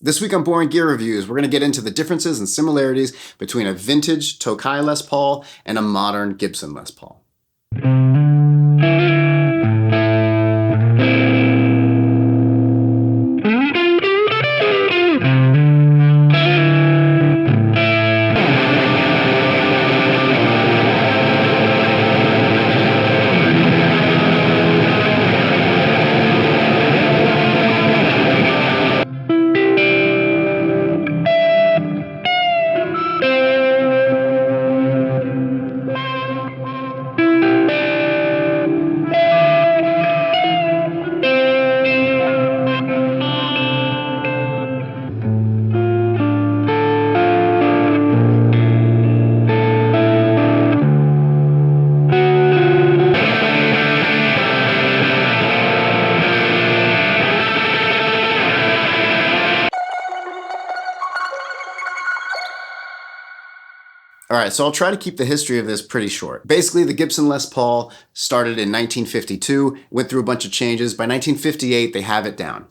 This week on Boring Gear Reviews, we're going to get into the differences and similarities between a vintage Tokai Les Paul and a modern Gibson Les Paul. Alright, so I'll try to keep the history of this pretty short. Basically, the Gibson Les Paul started in 1952, went through a bunch of changes. By 1958, they have it down.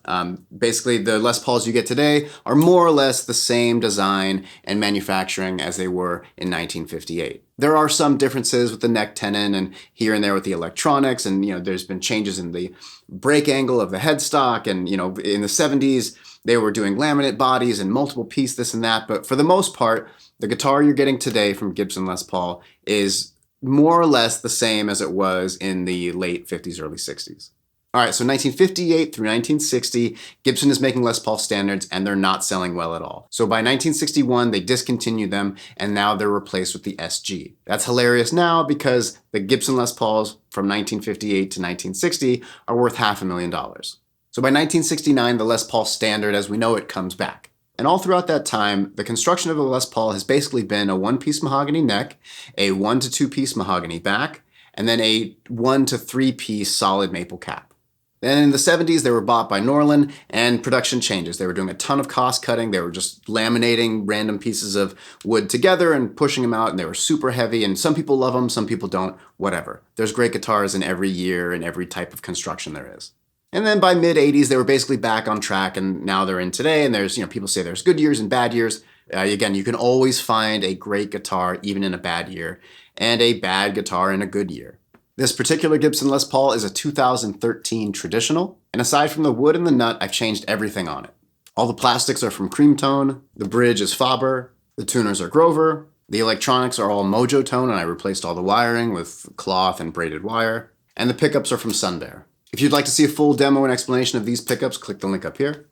Basically, the Les Pauls you get today are more or less the same design and manufacturing as they were in 1958. There are some differences with the neck tenon and here and there with the electronics, and there's been changes in the brake angle of the headstock, and in the 70s, they were doing laminate bodies and multiple piece this and that, but for the most part, the guitar you're getting today from Gibson Les Paul is more or less the same as it was in the late 50s, early 60s. All right, so 1958 through 1960, Gibson is making Les Paul standards and they're not selling well at all. So by 1961, they discontinued them and now they're replaced with the SG. That's hilarious now because the Gibson Les Pauls from 1958 to 1960 are worth $500,000. So by 1969, the Les Paul standard as we know it comes back. And all throughout that time, the construction of a Les Paul has basically been a one-piece mahogany neck, a 1 to 2-piece mahogany back, and then a 1 to 3-piece solid maple cap. Then in the 70s, they were bought by Norlin, and production changes. They were doing a ton of cost cutting. They were just laminating random pieces of wood together and pushing them out, and they were super heavy, and some people love them, some people don't, whatever. There's great guitars in every year and every type of construction there is. And then by mid-80s, they were basically back on track, and now they're in today, and there's, people say there's good years and bad years. Again, you can always find a great guitar even in a bad year, and a bad guitar in a good year. This particular Gibson Les Paul is a 2013 Traditional, and aside from the wood and the nut, I've changed everything on it. All the plastics are from Creamtone, the bridge is Faber, the tuners are Grover, the electronics are all Mojo Tone, and I replaced all the wiring with cloth and braided wire, and the pickups are from Sunbear. If you'd like to see a full demo and explanation of these pickups, click the link up here.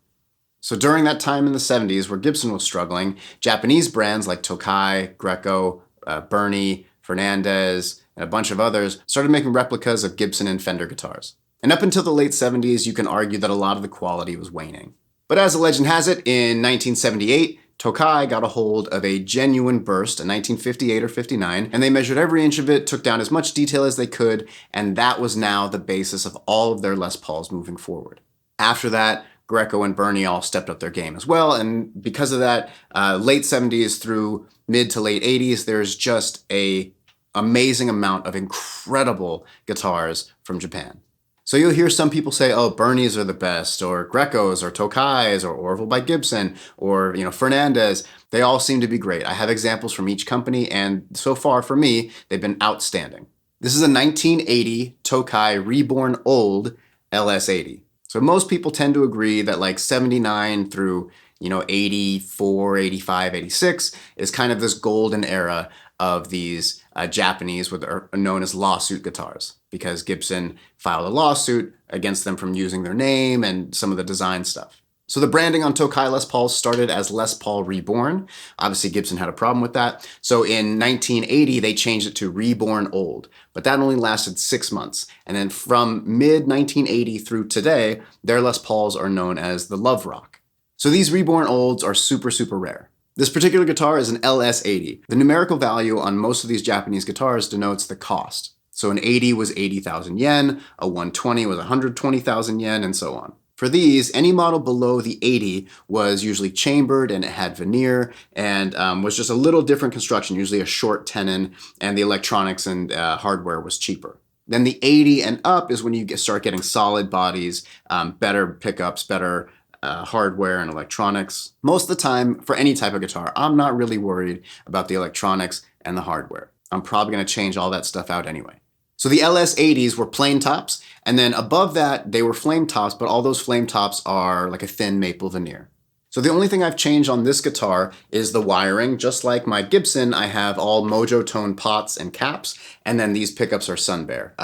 So during that time in the 70s where Gibson was struggling, Japanese brands like Tokai, Greco, Bernie, Fernandez, and a bunch of others started making replicas of Gibson and Fender guitars. And up until the late 70s, you can argue that a lot of the quality was waning. But as the legend has it, in 1978, Tokai got a hold of a genuine burst, a 1958 or 59, and they measured every inch of it, took down as much detail as they could, and that was now the basis of all of their Les Pauls moving forward. After that, Greco and Bernie all stepped up their game as well, and because of that, late 70s through mid to late 80s, there's just an amazing amount of incredible guitars from Japan. So you'll hear some people say, oh, Bernies are the best, or Grecos, or Tokais, or Orville by Gibson, or Fernandez. They all seem to be great. I have examples from each company, and so far for me, they've been outstanding. This is a 1980 Tokai Reborn Old LS80. So most people tend to agree that like 79 through 84, 85, 86 is kind of this golden era of these Japanese, what are known as lawsuit guitars, because Gibson filed a lawsuit against them from using their name and some of the design stuff. So the branding on Tokai Les Pauls started as Les Paul Reborn. Obviously, Gibson had a problem with that. So in 1980, they changed it to Reborn Old, but that only lasted 6 months. And then from mid-1980 through today, their Les Pauls are known as the Love Rock. So these Reborn Olds are super, super rare. This particular guitar is an LS80. The numerical value on most of these Japanese guitars denotes the cost. So an 80 was 80,000 yen, a 120 was 120,000 yen, and so on. For these, any model below the 80 was usually chambered and it had veneer and was just a little different construction, usually a short tenon, and the electronics and hardware was cheaper. Then the 80 and up is when you start getting solid bodies, better pickups, better hardware and electronics. Most of the time, for any type of guitar, I'm not really worried about the electronics and the hardware. I'm probably going to change all that stuff out anyway. So the LS80s were plain tops, and then above that, they were flame tops, but all those flame tops are like a thin maple veneer. So the only thing I've changed on this guitar is the wiring. Just like my Gibson, I have all Mojo Tone pots and caps, and then these pickups are Sunbear.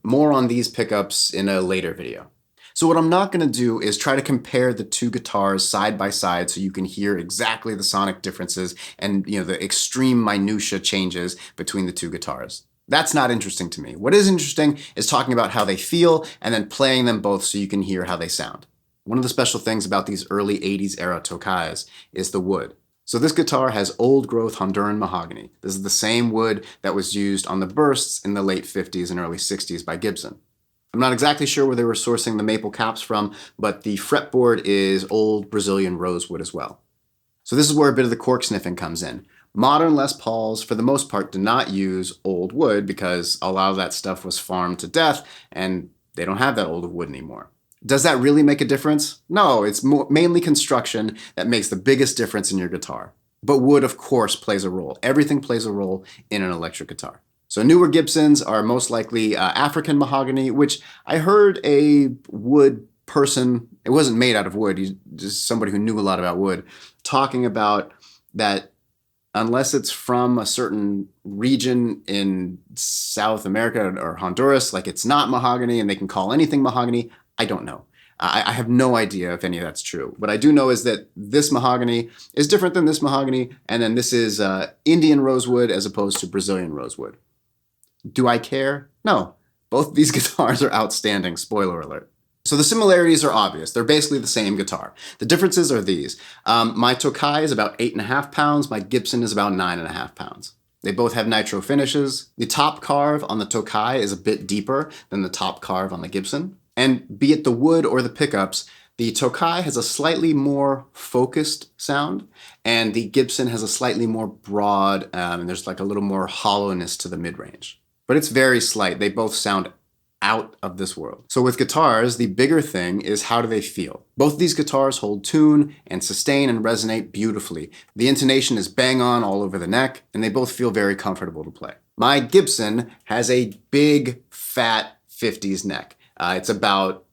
More on these pickups in a later video. So what I'm not going to do is try to compare the two guitars side by side so you can hear exactly the sonic differences and the extreme minutia changes between the two guitars. That's not interesting to me. What is interesting is talking about how they feel and then playing them both so you can hear how they sound. One of the special things about these early 80s era Tokais is the wood. So this guitar has old growth Honduran mahogany. This is the same wood that was used on the bursts in the late 50s and early 60s by Gibson. I'm not exactly sure where they were sourcing the maple caps from, but the fretboard is old Brazilian rosewood as well. So this is where a bit of the cork sniffing comes in. Modern Les Pauls, for the most part, do not use old wood because a lot of that stuff was farmed to death and they don't have that old wood anymore. Does that really make a difference? No, it's mainly construction that makes the biggest difference in your guitar. But wood, of course, plays a role. Everything plays a role in an electric guitar. So newer Gibsons are most likely African mahogany, which I heard a wood person, it wasn't made out of wood, he's just somebody who knew a lot about wood, talking about that unless it's from a certain region in South America or Honduras, like it's not mahogany and they can call anything mahogany. I don't know. I have no idea if any of that's true. What I do know is that this mahogany is different than this mahogany, and then this is Indian rosewood as opposed to Brazilian rosewood. Do I care? No. Both these guitars are outstanding, spoiler alert. So the similarities are obvious. They're basically the same guitar. The differences are these. My Tokai is about 8.5 pounds. My Gibson is about 9.5 pounds. They both have nitro finishes. The top carve on the Tokai is a bit deeper than the top carve on the Gibson. And be it the wood or the pickups, the Tokai has a slightly more focused sound, and the Gibson has a slightly more broad, and there's like a little more hollowness to the mid-range. But it's very slight. They both sound out of this world. So with guitars, the bigger thing is how do they feel? Both of these guitars hold tune and sustain and resonate beautifully. The intonation is bang on all over the neck, and they both feel very comfortable to play. My Gibson has a big, fat 50s neck. It's about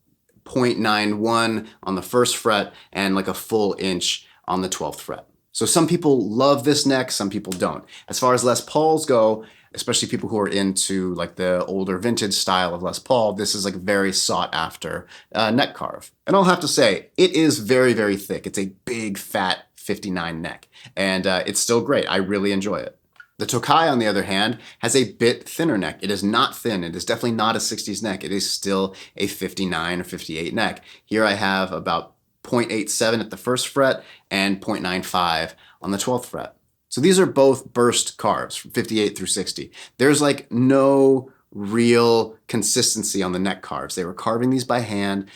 0.91 on the first fret and like a full inch on the 12th fret. So some people love this neck, some people don't. As far as Les Pauls go, especially people who are into like the older vintage style of Les Paul, this is like very sought after neck carve. And I'll have to say, it is very, very thick. It's a big, fat 59 neck, and it's still great. I really enjoy it. The Tokai, on the other hand, has a bit thinner neck. It is not thin. It is definitely not a 60s neck. It is still a 59 or 58 neck. Here I have about 0.87 at the first fret and 0.95 on the 12th fret. So these are both burst carves from 58 through 60. There's like no real consistency on the neck carves. They were carving these by hand.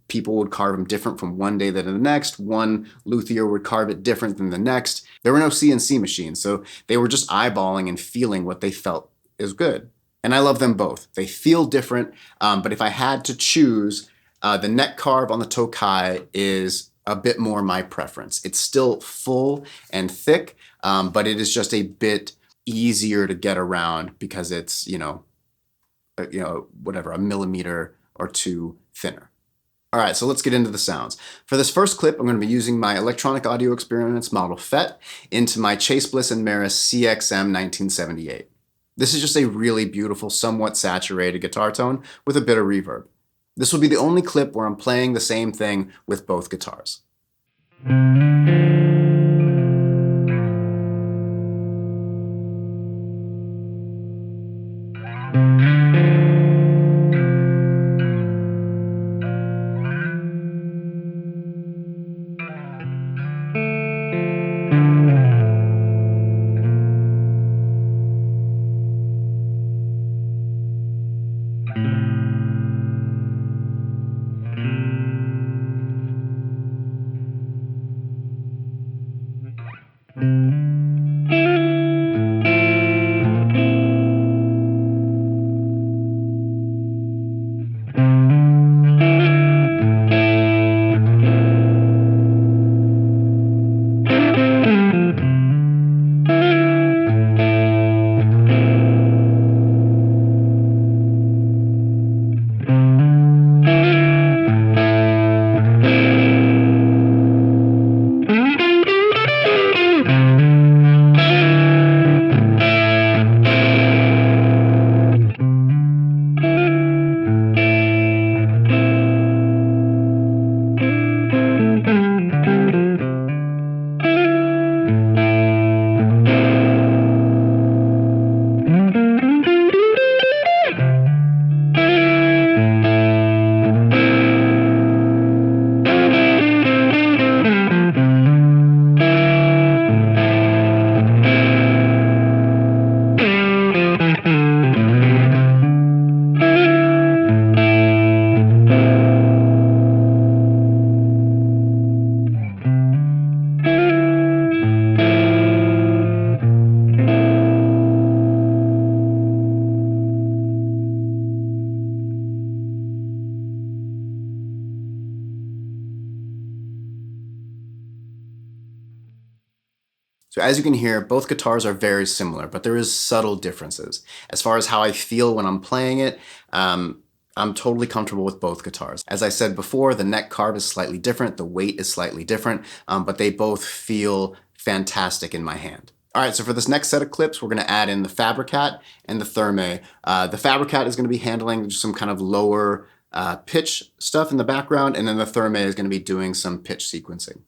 People would carve them different from one day to the next. One luthier would carve it different than the next. There were no CNC machines, so they were just eyeballing and feeling what they felt is good. And I love them both. They feel different, but if I had to choose, the neck carve on the Tokai is a bit more my preference. It's still full and thick, but it is just a bit easier to get around because it's, whatever, a millimeter or two thinner. All right, so let's get into the sounds. For this first clip, I'm going to be using my Electronic Audio Experiments model Fet into my Chase Bliss and Meris CXM 1978. This is just a really beautiful, somewhat saturated guitar tone with a bit of reverb. This will be the only clip where I'm playing the same thing with both guitars. So as you can hear, both guitars are very similar, but there is subtle differences. As far as how I feel when I'm playing it, I'm totally comfortable with both guitars. As I said before, the neck carve is slightly different, the weight is slightly different, but they both feel fantastic in my hand. All right, so for this next set of clips, we're gonna add in the Fabrikat and the Thermae. The Fabrikat is gonna be handling some kind of lower pitch stuff in the background, and then the Thermae is gonna be doing some pitch sequencing.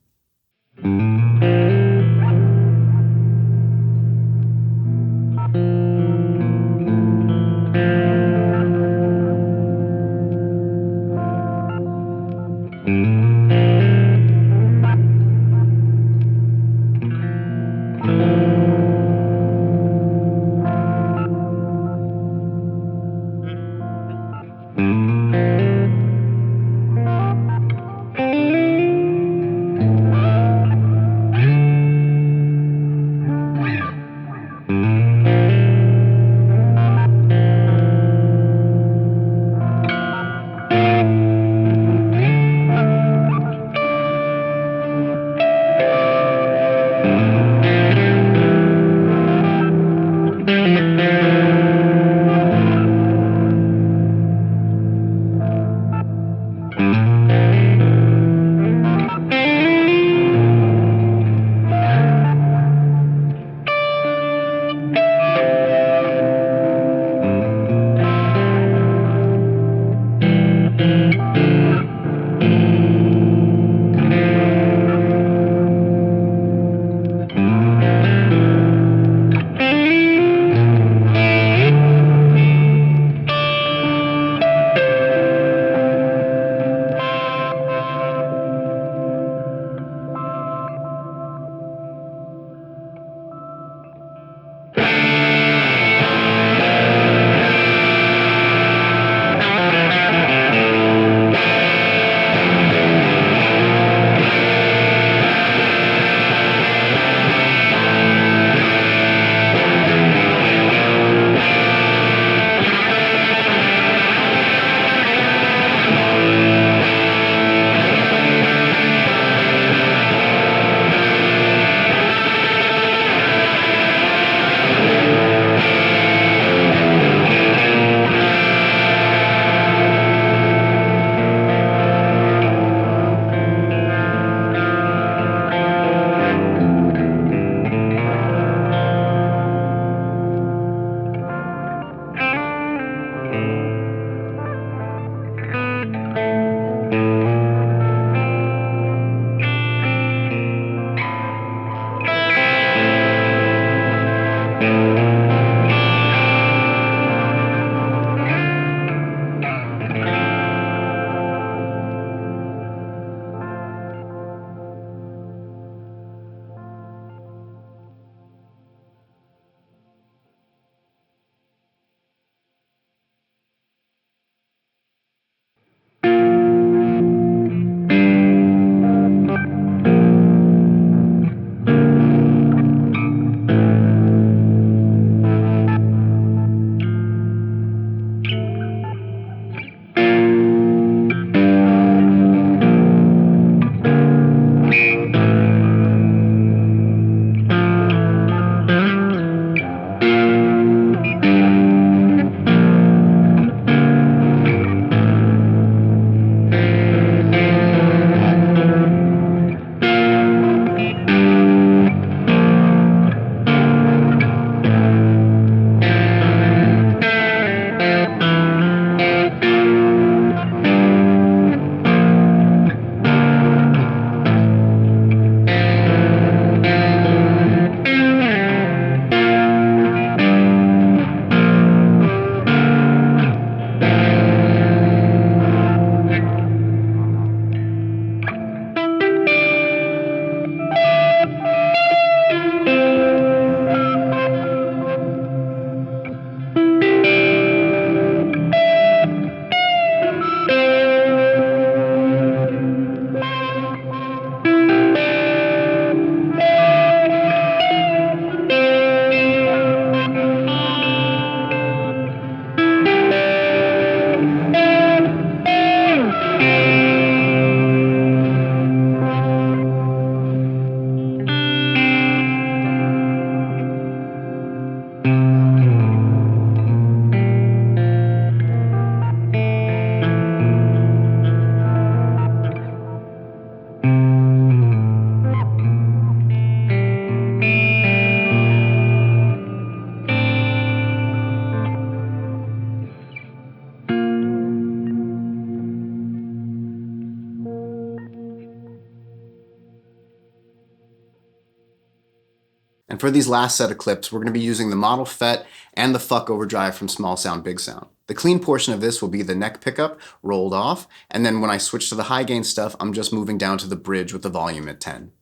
And for these last set of clips, we're going to be using the model Fet and the Fuck Overdrive from Smallsound Bigsound. The clean portion of this will be the neck pickup rolled off, and then when I switch to the high gain stuff, I'm just moving down to the bridge with the volume at 10.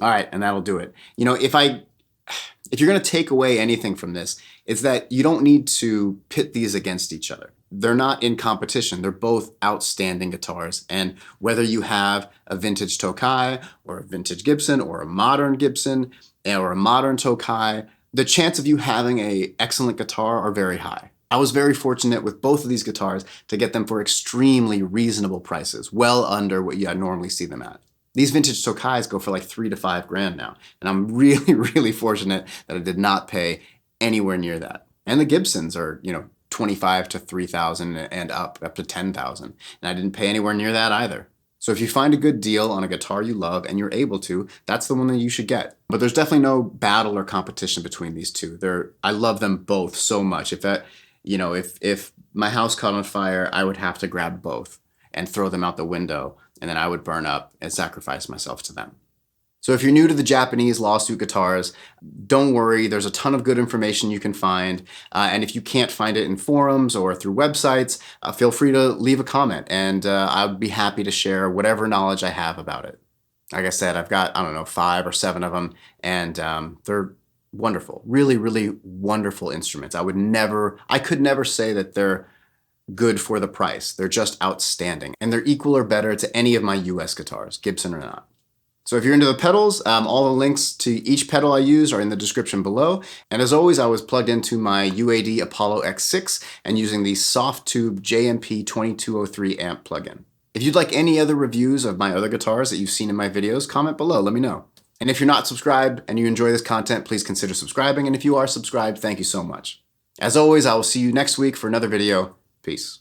All right, and that'll do it. You know, if you're going to take away anything from this, it's that you don't need to pit these against each other. They're not in competition. They're both outstanding guitars. And whether you have a vintage Tokai or a vintage Gibson or a modern Gibson or a modern Tokai, the chance of you having an excellent guitar are very high. I was very fortunate with both of these guitars to get them for extremely reasonable prices, well under what you normally see them at. These vintage Tokais go for like $3 to $5 grand now. And I'm really, really fortunate that I did not pay anywhere near that. And the Gibsons are, you know, 25 to 3,000 and up to 10,000. And I didn't pay anywhere near that either. So if you find a good deal on a guitar you love and you're able to, that's the one that you should get. But there's definitely no battle or competition between these two. I love them both so much. If my house caught on fire, I would have to grab both and throw them out the window, and then I would burn up and sacrifice myself to them. So if you're new to the Japanese lawsuit guitars, don't worry, there's a ton of good information you can find. And if you can't find it in forums or through websites, feel free to leave a comment, and I would be happy to share whatever knowledge I have about it. Like I said, I've got, 5 or 7 of them, and they're wonderful, really, really wonderful instruments. I could never say that they're good for the price. They're just outstanding, and they're equal or better to any of my US guitars, Gibson or not. So if you're into the pedals, all the links to each pedal I use are in the description below. And as always, I was plugged into my UAD Apollo X6 and using the Softube JMP 2203 amp plugin. If you'd like any other reviews of my other guitars that you've seen in my videos, comment below, let me know. And if you're not subscribed and you enjoy this content, please consider subscribing. And if you are subscribed, thank you so much. As always, I will see you next week for another video. Peace.